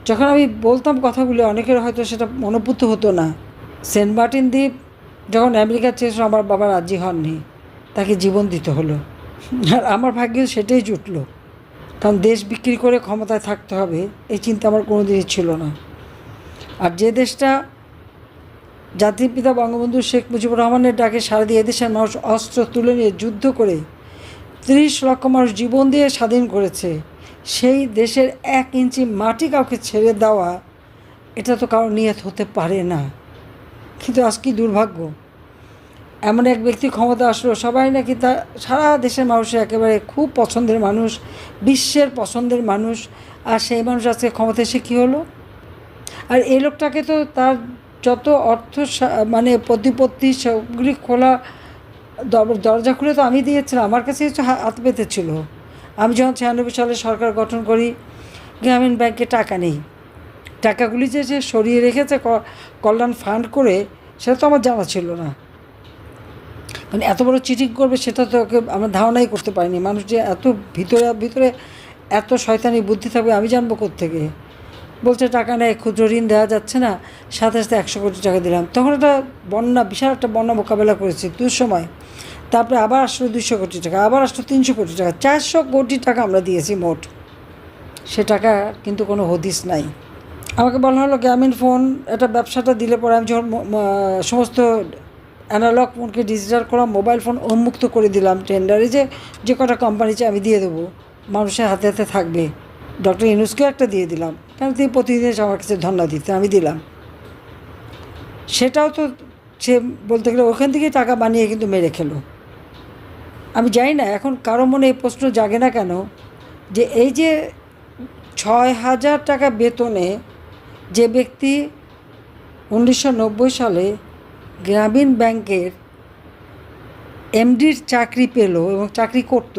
যখন আমি বলতাম কথাগুলি অনেকের হয়তো সেটা মনোপুত হতো না। সেন্ট মার্টিন দ্বীপ যখন আমেরিকার চেয়েছিল, আমার বাবা রাজি হননি, তাকে জীবন দিতে হলো। আর আমার ভাগ্যে সেটাই জুটলো, কারণ দেশ বিক্রি করে ক্ষমতায় থাকতে হবে এই চিন্তা আমার কোনো দিনই ছিল না। আর যে দেশটা জাতির পিতা বঙ্গবন্ধু শেখ মুজিবুর রহমানের ডাকে সাড়া দিয়ে এদেশের মানুষ অস্ত্র তুলে নিয়ে যুদ্ধ করে 30 লক্ষ মানুষ জীবন দিয়ে স্বাধীন করেছে, সেই দেশের 1 ইঞ্চি মাটি কাউকে ছেড়ে দেওয়া, এটা তো কারো নিয়ত হতে পারে না। কিন্তু আজ কি দুর্ভাগ্য, এমন এক ব্যক্তি ক্ষমতা আসলো, সবাই নাকি তার সারা দেশের মানুষের একেবারে খুব পছন্দের মানুষ, বিশ্বের পছন্দের মানুষ, আর সেই মানুষ আজকে ক্ষমতা এসে কী হলো? আর এই লোকটাকে তো তার যত অর্থ মানে প্রতিপত্তি সবগুলি খোলা দরজা খুলে তো আমি দিয়েছিলাম, আমার কাছে হচ্ছে হাত পেতেছিল। আমি যখন 96 সালে সরকার গঠন করি, গ্রামীণ ব্যাংকে টাকা নেই, টাকাগুলি যে যে সরিয়ে রেখেছে কল্যাণ ফান্ড করে, সেটা তো আমার জানা ছিল না। মানে এত বড় চিটিং করবে সেটা তো ওকে আমরা ধারণাই করতে পারিনি। মানুষ যে এত ভিতরে এত শয়তানি বুদ্ধি থাকবে আমি জানবো কোত্থেকে। বলছে টাকা নেই, ক্ষুদ্র ঋণ দেওয়া যাচ্ছে না, সাথে সাথে 100 কোটি টাকা দিলাম। তখন একটা বন্যা, বিশাল একটা বন্যা মোকাবেলা করেছি দুঃসময়। তারপরে আবার আসলো 200 কোটি টাকা, আবার আসলো 300 কোটি টাকা, 400 কোটি টাকা আমরা দিয়েছি মোট। সে টাকা কিন্তু কোনো হদিস নাই। আমাকে বলা হলো গ্রামীণ ফোন এটা ব্যবসাটা দিলে পরে আমি যখন সমস্ত অ্যানালগ ফোনকে ডিজিটাল করা মোবাইল ফোন উন্মুক্ত করে দিলাম টেন্ডারে, যে কটা কোম্পানি চাই আমি দিয়ে দেবো, মানুষের হাতে হাতে থাকবে। ডক্টর ইউনূসকেও একটা দিয়ে দিলাম, কারণ তিনি প্রতিদিন আমার কাছে ধন্যবাদ দিতে, আমি দিলাম। সেটাও তো সে বলতে গেলে ওখান থেকে টাকা বানিয়ে কিন্তু মেরে খেলো। আমি জানি না এখন কারো মনে এই প্রশ্ন জাগে না কেন, যে এই যে 6,000 টাকা বেতনে যে ব্যক্তি 1990 সালে গ্রামীণ ব্যাংকের এমডির চাকরি পেল এবং চাকরি করত,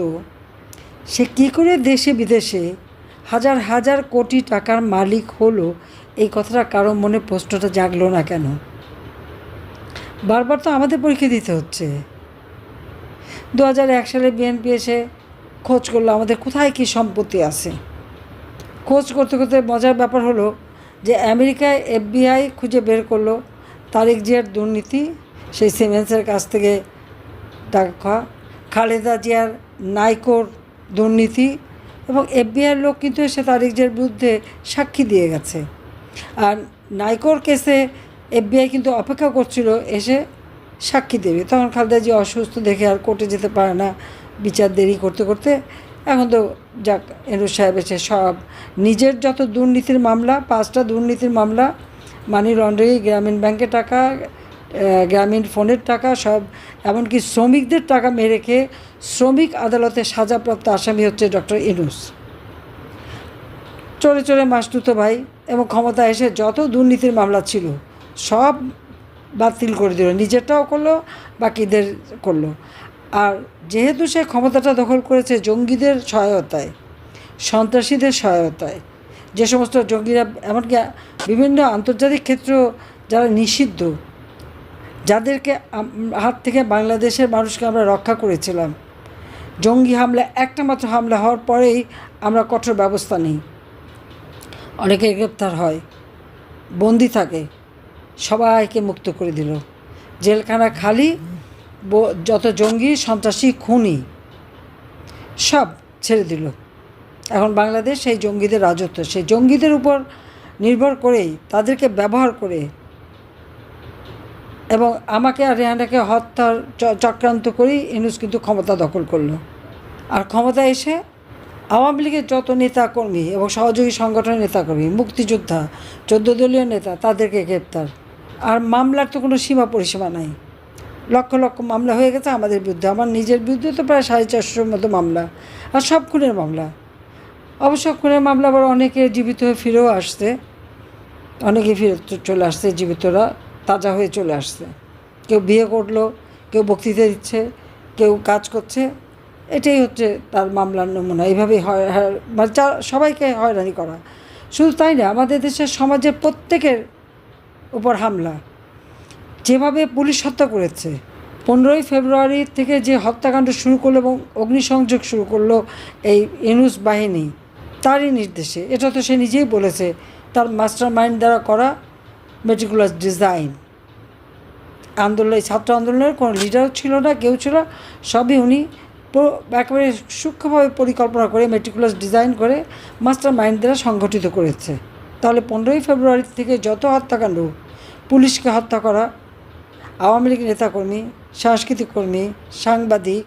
সে কী করে দেশে বিদেশে হাজার হাজার কোটি টাকার মালিক হলো, এই কথাটা কারো মনে প্রশ্নটা জাগলো না কেন? বারবার তো আমাদের পরীক্ষা দিতে হচ্ছে। 2001 সালে বিএনপি এসে খোঁজ করলো আমাদের কোথায় কী সম্পত্তি আছে। খোঁজ করতে করতে মজার ব্যাপার হলো যে আমেরিকায় FBI খুঁজে বের করলো তারেক জিয়ার দুর্নীতি, সেই সিমেন্সের কাছ থেকে টাকা খাওয়া, খালেদা জিয়ার নাইকোর দুর্নীতি, এবং FBIর লোক কিন্তু এসে তারেক জিয়ার বিরুদ্ধে সাক্ষী দিয়ে গেছে। আর নাইকোর কেসে FBI কিন্তু অপেক্ষা করছিল এসে সাক্ষী দেবে। তখন খালেদা জিয়া অসুস্থ দেখে আর কোর্টে যেতে পারে না, বিচার দেরি করতে করতে এখন তো যাক ইউনূস সাহেব এসে সব নিজের যত দুর্নীতির মামলা, 5টা দুর্নীতির মামলা, মানি লন্ডারিং, গ্রামীণ ব্যাংকের টাকা, গ্রামীণ ফোনের টাকা, সব এমনকি শ্রমিকদের টাকা মেরে খেয়ে শ্রমিক আদালতে সাজাপ্রাপ্ত আসামি হচ্ছে ডক্টর ইউনূস। চলে চলে মাসতুতো ভাই, এবং ক্ষমতা এসে যত দুর্নীতির মামলা ছিল সব বাতিল করে দিল, নিজেরটাও করলো, বাকিদের করলো। আর যেহেতু সে ক্ষমতাটা দখল করেছে জঙ্গিদের সহায়তায়, সন্ত্রাসীদের সহায়তায়, যে সমস্ত জঙ্গিরা এমনকি বিভিন্ন আন্তর্জাতিক ক্ষেত্র যারা নিষিদ্ধ, যাদেরকে হাত থেকে বাংলাদেশের মানুষকে আমরা রক্ষা করেছিলাম, জঙ্গি হামলা, একটা মাত্র হামলা হওয়ার পরেই আমরা কঠোর ব্যবস্থা নিই, অনেকে গ্রেপ্তার হয়, বন্দি থাকে, সবাইকে মুক্ত করে দিল, জেলখানা খালি, যত জঙ্গি সন্ত্রাসী খুনি সব ছেড়ে দিল। এখন বাংলাদেশ সেই জঙ্গিদের রাজত্ব, সেই জঙ্গিদের উপর নির্ভর করেই, তাদেরকে ব্যবহার করে, এবং আমাকে আর রেহানাকে হত্যার চক্রান্ত করেই ইউনূস কিন্তু ক্ষমতা দখল করলো। আর ক্ষমতা এসে আওয়ামী লীগের যত নেতাকর্মী এবং সহযোগী সংগঠনের নেতাকর্মী, মুক্তিযোদ্ধা, 14 দলীয় নেতা, তাদেরকে গ্রেপ্তার। আর মামলার তো কোনো সীমা পরিসীমা নাই, লক্ষ লক্ষ মামলা হয়ে গেছে আমাদের বিরুদ্ধে। আমার নিজের বিরুদ্ধে তো প্রায় 450-র মতো মামলা, আর সব খুনের মামলা। অবশ্য খুনের মামলা আবার অনেকে জীবিত হয়ে ফিরেও আসছে, অনেকে ফিরে চলে আসছে, জীবিতরা তাজা হয়ে চলে আসছে। কেউ বিয়ে করলো, কেউ বক্তৃতা দিচ্ছে, কেউ কাজ করছে, এটাই হচ্ছে তার মামলার নমুনা। এইভাবেই মানে সবাইকে হয়রানি করা। শুধু তাই না, আমাদের দেশের সমাজের প্রত্যেকের উপর হামলা, যেভাবে পুলিশ হত্যা করেছে। 15ই ফেব্রুয়ারি থেকে যে হত্যাকাণ্ড শুরু করলো এবং অগ্নিসংযোগ শুরু করলো এই ইউনূস বাহিনী, তারই নির্দেশে। এটা তো সে নিজেই বলেছে, তার মাস্টার মাইন্ড দ্বারা করা মেটিকুলাস ডিজাইন। এই ছাত্র আন্দোলনের কোনো লিডার ছিল না, কেউ ছিল, সবই উনি একেবারে সূক্ষ্মভাবে পরিকল্পনা করে মেটিকুলাস ডিজাইন করে মাস্টার মাইন্ড দ্বারা সংগঠিত করেছে। তাহলে 15ই ফেব্রুয়ারি থেকে যত হত্যাকাণ্ড, পুলিশকে হত্যা করা, আওয়ামী লীগ নেতাকর্মী, সাংস্কৃতিক কর্মী, সাংবাদিক,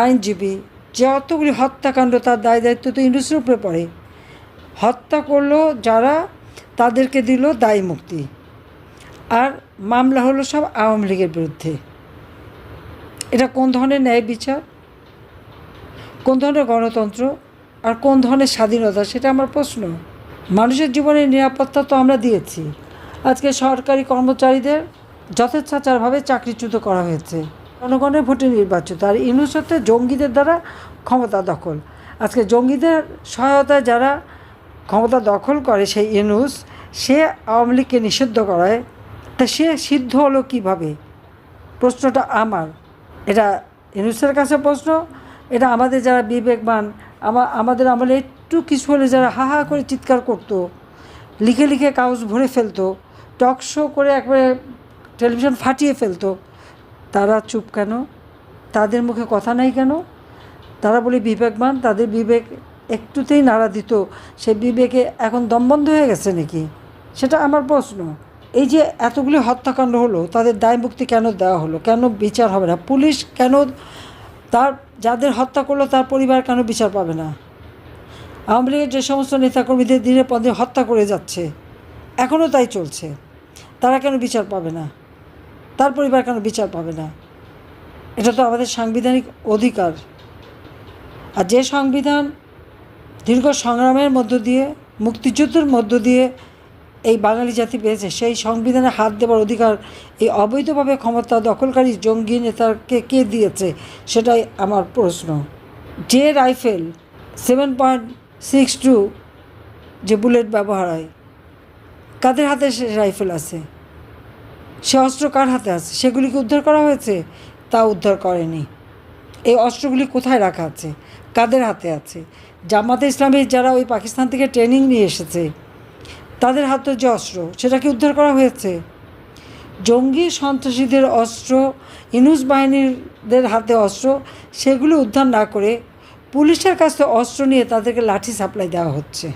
আইনজীবী, যতগুলি হত্যাকাণ্ড, তার দায় দায়িত্ব তো ইউনূসের উপরে পড়ে। হত্যা করলো যারা, তাদেরকে দিল দায়ী মুক্তি, আর মামলা হলো সব আওয়ামী লীগের বিরুদ্ধে। এটা কোন ধরনের ন্যায় বিচার, কোন ধরনের গণতন্ত্র, আর কোন ধরনের স্বাধীনতা, সেটা আমার প্রশ্ন। মানুষের জীবনের নিরাপত্তা তো আমরা দিয়েছি, আজকে সরকারি কর্মচারীদের যথেচ্ছাচারভাবে চাকরিচ্যুত করা হয়েছে, জনগণের ভোটে নির্বাচিত, আর ইউনূস হচ্ছে জঙ্গিদের দ্বারা ক্ষমতা দখল। আজকে জঙ্গিদের সহায়তায় যারা ক্ষমতা দখল করে, সেই ইউনূস, সে আওয়ামী লীগকে নিষিদ্ধ করায়। তা সে সিদ্ধ হলো কীভাবে? প্রশ্নটা আমার, এটা ইউনূসের কাছে প্রশ্ন, এটা আমাদের যারা বিবেকবান, আমাদের আমলে একটু কিছু হলে যারা হা হা করে চিৎকার করতো, লিখে লিখে কাগজ ভরে ফেলতো, টক শো করে একবারে টেলিভিশন ফাটিয়ে ফেলতো, তারা চুপ কেন? তাদের মুখে কথা নাই কেন? তারা বলে বিবেকবান, তাদের বিবেক একটুতেই নাড়া দিত, সে বিবেকে এখন দমবন্ধ হয়ে গেছে নাকি? সেটা আমার প্রশ্ন। এই যে এতগুলি হত্যাকাণ্ড হলো, তাদের দায় মুক্তি কেন দেওয়া হলো? কেন বিচার হবে না? পুলিশ কেন তার যাদের হত্যা করলো তার পরিবার কেন বিচার পাবে না? আওয়ামী লীগের যে সমস্ত নেতাকর্মীদের দিনে পদে হত্যা করে যাচ্ছে, এখনও তাই চলছে, তারা কেন বিচার পাবে না? তার পরিবার কেন বিচার পাবে না? এটা তো আমাদের সাংবিধানিক অধিকার। আর যে সংবিধান দীর্ঘ সংগ্রামের মধ্য দিয়ে, মুক্তিযুদ্ধের মধ্য দিয়ে এই বাঙালি জাতি পেয়েছে, সেই সংবিধানে হাত দেওয়ার অধিকার এই অবৈধভাবে ক্ষমতা দখলকারী জঙ্গি নেতাকে কে দিয়েছে? সেটাই আমার প্রশ্ন। যে রাইফেল 7.62 যে বুলেট ব্যবহার হয়, কাদের হাতে সে রাইফেল আছে? সে অস্ত্র কার হাতে আছে? সেগুলিকে উদ্ধার করা হয়েছে? তা উদ্ধার করেনি। এই অস্ত্রগুলি কোথায় রাখা আছে? কাদের হাতে আছে? জামাতে ইসলামীর যারা ওই পাকিস্তান থেকে ট্রেনিং নিয়ে এসেছে, তাদের হাতে যে অস্ত্র, সেটা কি উদ্ধার করা হয়েছে? জঙ্গি সন্ত্রাসীদের অস্ত্র, ইউনূস বাহিনীদের হাতে অস্ত্র, সেগুলো উদ্ধার না করে পুলিশের কাছে অস্ত্র নিয়ে তাদেরকে লাঠি সাপ্লাই দেওয়া হচ্ছে।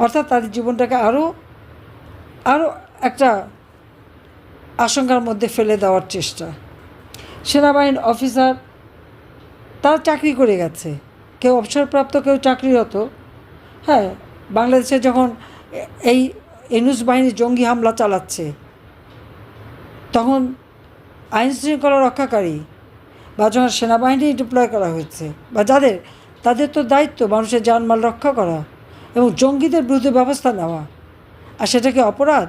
অর্থাৎ তাদের জীবনটাকে আরও একটা আশঙ্কার মধ্যে ফেলে দেওয়ার চেষ্টা। সেনাবাহিনীর অফিসার তারা চাকরি করে গেছে, কেউ অবসরপ্রাপ্ত, কেউ চাকরিরত। হ্যাঁ, বাংলাদেশে যখন এই ইউনূস বাহিনী জঙ্গি হামলা চালাচ্ছে, তখন আইন শৃঙ্খলা রক্ষাকারী বা যখন সেনাবাহিনী ডিপ্লয় করা হয়েছে, বা তাদের তো দায়িত্ব মানুষের জানমাল রক্ষা করা এবং জঙ্গিদের বিরুদ্ধে ব্যবস্থা নেওয়া। আর সেটা কি অপরাধ?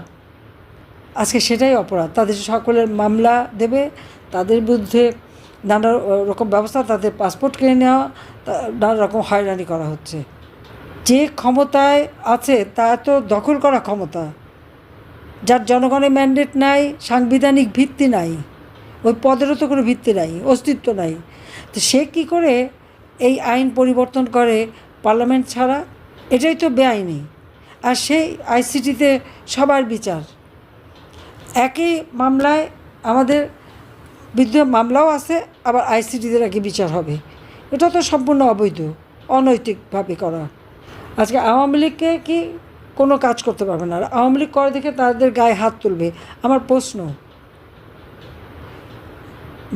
আজকে সেটাই অপরাধ। তাদের সকলের মামলা দেবে, তাদের বিরুদ্ধে নানা রকম ব্যবস্থা, তাদের পাসপোর্ট কিনে নেওয়া, নানা রকম হয়রানি করা হচ্ছে। যে ক্ষমতায় আছে তা তো দখল করা ক্ষমতা, যার জনগণের ম্যান্ডেট নাই, সাংবিধানিক ভিত্তি নাই, ওই পদেরও তো কোনো ভিত্তি নাই, অস্তিত্ব নাই। তো সে কী করে এই আইন পরিবর্তন করে পার্লামেন্ট ছাড়া? এটাই তো বেআইনি। আর সেই আইসিটিতে সবার বিচার, একই মামলায় আমাদের বিরুদ্ধে মামলাও আছে, আবার আইসিটিদের একই বিচার হবে। এটা তো সম্পূর্ণ অবৈধ, অনৈতিকভাবে করা। আজকে আওয়ামী লীগকে কি কোনো কাজ করতে পারবে না, আর আওয়ামী লীগ করে দেখে তাদের গায়ে হাত তুলবে। আমার প্রশ্ন,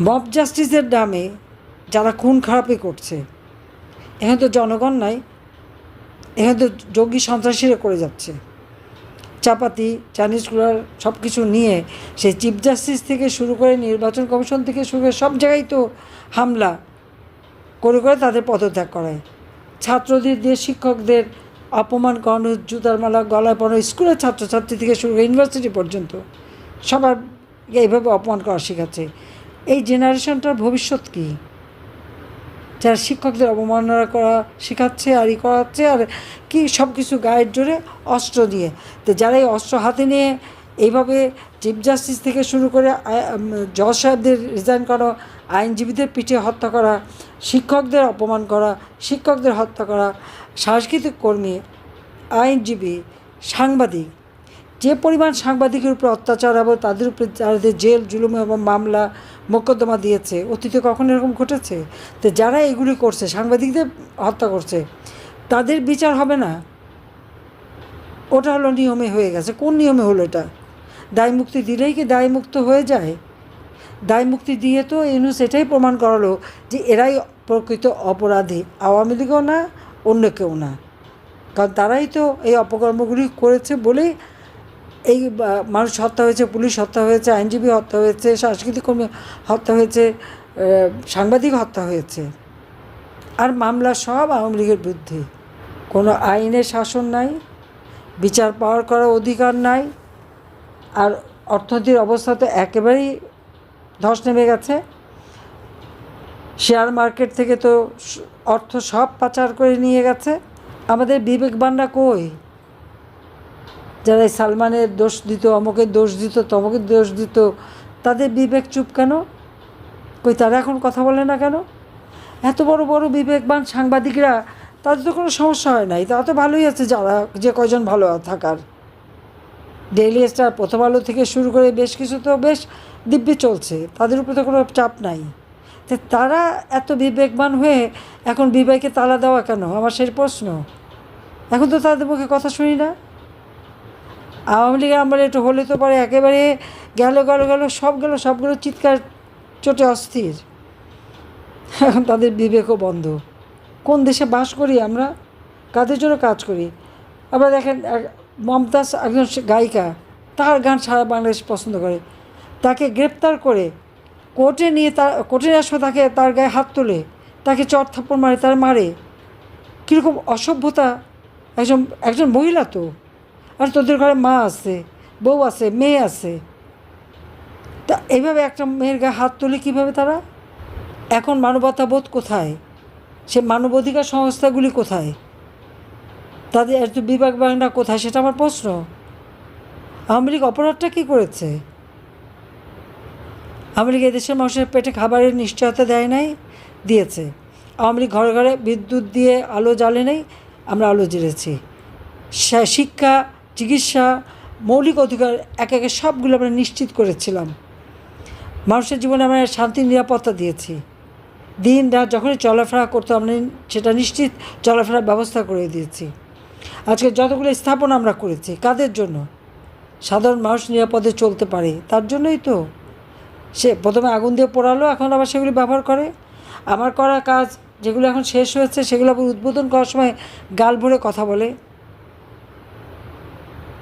মব জাস্টিসের নামে যারা খুন খারাপি করছে, এখানে তো জনগণ নাই, এখানে তো জঙ্গি সন্ত্রাসীরা করে যাচ্ছে। চাপাতি চাইনিজগুলোর সব কিছু নিয়ে সেই চিফ জাস্টিস থেকে শুরু করে নির্বাচন কমিশন থেকে শুরু করে সব জায়গায় তো হামলা করে করে তাদের পদত্যাগ করায়। ছাত্রদের দিয়ে শিক্ষকদের অপমান করানো, জুতার মালা গলায় পরানো, স্কুলের ছাত্রছাত্রী থেকে শুরু করে ইউনিভার্সিটি পর্যন্ত সবার এইভাবে অপমান করা শেখাচ্ছে। এই জেনারেশনটার ভবিষ্যৎ কী? যারা শিক্ষকদের অবমাননা করা শেখাচ্ছে আর করাচ্ছে, আর কি সব কিছু গায়ের জোরে অস্ত্র দিয়ে। তো যারা এই অস্ত্র হাতে নিয়ে এইভাবে চিফ জাস্টিস থেকে শুরু করে জজ সাহেবদের রিজাইন করা, আইনজীবীদের পিঠে হত্যা করা, শিক্ষকদের অপমান করা, শিক্ষকদের হত্যা করা, সাংস্কৃতিক কর্মী, আইনজীবী, সাংবাদিক, যে পরিমাণ সাংবাদিকের উপর অত্যাচার এবং তাদের উপরে যাদের জেল জুলুম এবং মামলা মোকদ্দমা দিয়েছে, অতীতে কখনো এরকম ঘটেছে? তো যারা এগুলি করছে, সাংবাদিকদের হত্যা করছে, তাদের বিচার হবে না? ওটা হলো নিয়মে হয়ে গেছে। কোন নিয়মে হলো এটা? দায় মুক্তি দিলেই কি দায় মুক্ত হয়ে যায়? দায় মুক্তি দিয়ে তো ইউনূস এটাই প্রমাণ করালো যে এরাই প্রকৃত অপরাধী, আওয়ামী লীগও না, অন্য কেউ না। কারণ তারাই তো এই অপকর্মগুলি করেছে বলেই এই মানুষ হত্যা হয়েছে, পুলিশ হত্যা হয়েছে, আইনজীবী হত্যা হয়েছে, সাংস্কৃতিক কর্মী হত্যা হয়েছে, সাংবাদিক হত্যা হয়েছে। আর মামলা সব আওয়ামী লীগের বিরুদ্ধে। কোনো আইনের শাসন নাই, বিচার পাওয়ার করার অধিকার নাই। আর অর্থনীতির অবস্থা তো একেবারেই ধস নেমে গেছে। শেয়ার মার্কেট থেকে তো অর্থ সব পাচার করে নিয়ে গেছে। আমাদের বিবেকবানরা কই? যারা সালমানের দোষ দিত, অমুকের দোষ দিত, তমুকের দোষ দিত, তাদের বিবেক চুপ কেন? কই তারা এখন কথা বলে না কেন? এত বড় বড় বিবেকবান সাংবাদিকরা, তাদের তো কোনো সমস্যা হয় নাই, তারা তো ভালোই আছে, যারা যে কয়জন ভালো থাকার। ডেইলি স্টার, প্রথম আলো থেকে শুরু করে বেশ কিছু তো বেশ দিব্যি চলছে, তাদের উপরে তো কোনো চাপ নাই। তো তারা এত বিবেকবান হয়ে এখন বিবেকে তালা দেওয়া কেন, আমার সেই প্রশ্ন। এখন তো তাদের মুখে কথা শুনি না। আওয়ামী লীগের আমলে একটু হলে তো পরে একেবারে গেল সবগুলো চিৎকার চোটে অস্থির। এখন তাদের বিবেকও বন্ধ। কোন দেশে বাস করি আমরা? কাদের জন্য কাজ করি? আবার দেখেন, মমতাজ একজন গায়িকা, তার গান সারা বাংলাদেশ পছন্দ করে, তাকে গ্রেপ্তার করে কোর্টে নিয়ে কোর্টে আসবে, তাকে তার গায়ে হাত তোলে, তাকে চর থাপ্পড় মারে, তার মারে। কীরকম অসভ্যতা! একজন মহিলা তো, আর তোদের ঘরে মা আছে, বউ আছে, মেয়ে আছে, তা এইভাবে একটা মেয়ের গায়ে হাত তোলে কীভাবে তারা? এখন মানবতাবোধ কোথায়? সে মানবাধিকার সংস্থাগুলি কোথায়? তাদের এত বিবেকবানরা কোথায়? সেটা আমার প্রশ্ন। আওয়ামী লীগ অপরাধটা কী করেছে? আওয়ামী লীগ এদেশের মানুষের পেটে খাবারের নিশ্চয়তা দেয় নাই? দিয়েছে। আওয়ামী লীগ ঘরে ঘরে বিদ্যুৎ দিয়ে আলো জ্বালে নেই, আমরা আলো জ্বেলেছি। শিক্ষা, চিকিৎসা, মৌলিক অধিকার একে একে সবগুলো আমরা নিশ্চিত করেছিলাম। মানুষের জীবনে আমরা শান্তি নিরাপত্তা দিয়েছি। দিন রাত যখনই চলাফেরা করতো আমরা সেটা নিশ্চিত চলাফেরার ব্যবস্থা করে দিয়েছি। আজকে যতগুলো স্থাপনা আমরা করেছি, কাদের জন্য? সাধারণ মানুষ নিরাপদে চলতে পারে তার জন্যই তো। সে প্রথমে আগুন দিয়ে পোড়ালো, এখন আবার সেগুলি ব্যবহার করে। আমার করা কাজ যেগুলো এখন শেষ হয়েছে সেগুলো আবার উদ্বোধন করার সময় গাল ভরে কথা বলে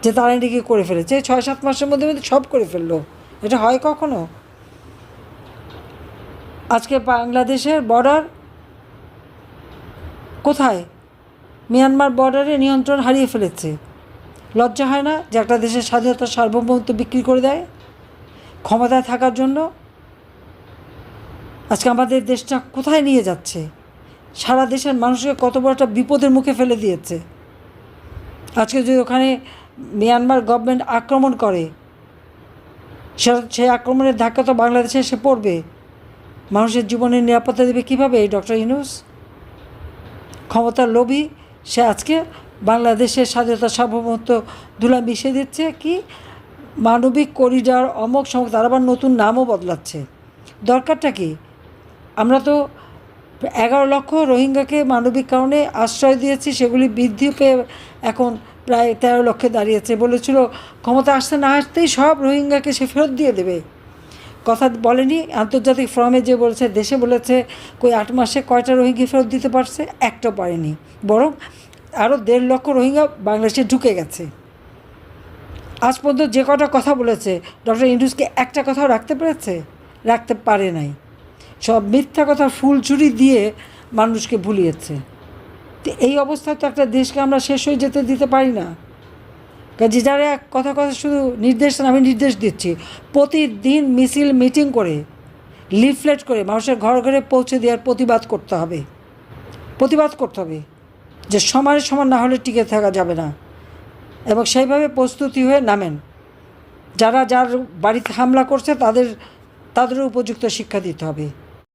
যে তারা নাকি করে ফেলেছে, 6-7 মাসের মধ্যে সব করে ফেললো। এটা হয় কখনো? আজকে বাংলাদেশের বর্ডার কোথায়? মিয়ানমার বর্ডারে নিয়ন্ত্রণ হারিয়ে ফেলেছে। লজ্জা হয় না যে একটা দেশের স্বাধীনতা সার্বভৌমত্ব বিক্রি করে দেয় ক্ষমতায় থাকার জন্য? আজকে আমাদের দেশটা কোথায় নিয়ে যাচ্ছে? সারা দেশের মানুষকে কত বড় একটা বিপদের মুখে ফেলে দিয়েছে। আজকে যদি ওখানে মিয়ানমার গভর্নমেন্ট আক্রমণ করে, সেই আক্রমণের ধাক্কা তো বাংলাদেশে এসে পড়বে। মানুষের জীবনের নিরাপত্তা দেবে কীভাবে এই ডক্টর ইউনূস? ক্ষমতার লোভী সে আজকে বাংলাদেশের স্বাধীনতা সার্বভৌমত্ব ধুলা মিশিয়ে দিচ্ছে। কি মানবিক করিডর, অমক সমক, তার আবার নতুন নামও বদলাচ্ছে। দরকারটা কি? আমরা তো 11 লক্ষ রোহিঙ্গাকে মানবিক কারণে আশ্রয় দিয়েছি, সেগুলি বৃদ্ধি পেয়ে এখন প্রায় 13 লক্ষে দাঁড়িয়েছে। বলেছিল ক্ষমতা আসতে না আসতেই সব রোহিঙ্গাকে সে ফেরত দিয়ে দেবে। কথা বলেনি আন্তর্জাতিক ফোরামে, যে বলেছে, দেশে বলেছে কই 8 মাসে কয়টা রোহিঙ্গা ফেরত দিতে পারছে? একটা পারেনি। বরং আরও 1.5 লক্ষ রোহিঙ্গা বাংলাদেশে ঢুকে গেছে। আজ পর্যন্ত যে কটা কথা বলেছে ডক্টর ইউনূসকে একটা কথাও রাখতে পেরেছে? রাখতে পারে নাই। সব মিথ্যা কথা ফুলঝুরি দিয়ে মানুষকে ভুলিয়েছে। তো এই অবস্থায় তো একটা দেশকে আমরা শেষ হয়ে যেতে দিতে পারি না। কাজে যারা কথা শুধু আমি নির্দেশ দিচ্ছি, প্রতিদিন মিছিল মিটিং করে, লিফলেট করে মানুষের ঘরে ঘরে পৌঁছে দেওয়ার প্রতিবাদ করতে হবে যে সমানে সমান না হলে টিকে থাকা যাবে না। এবং সেইভাবে প্রস্তুতি হয়ে নামেন। যার বাড়িতে হামলা করছে তাদের উপযুক্ত শিক্ষা দিতে হবে।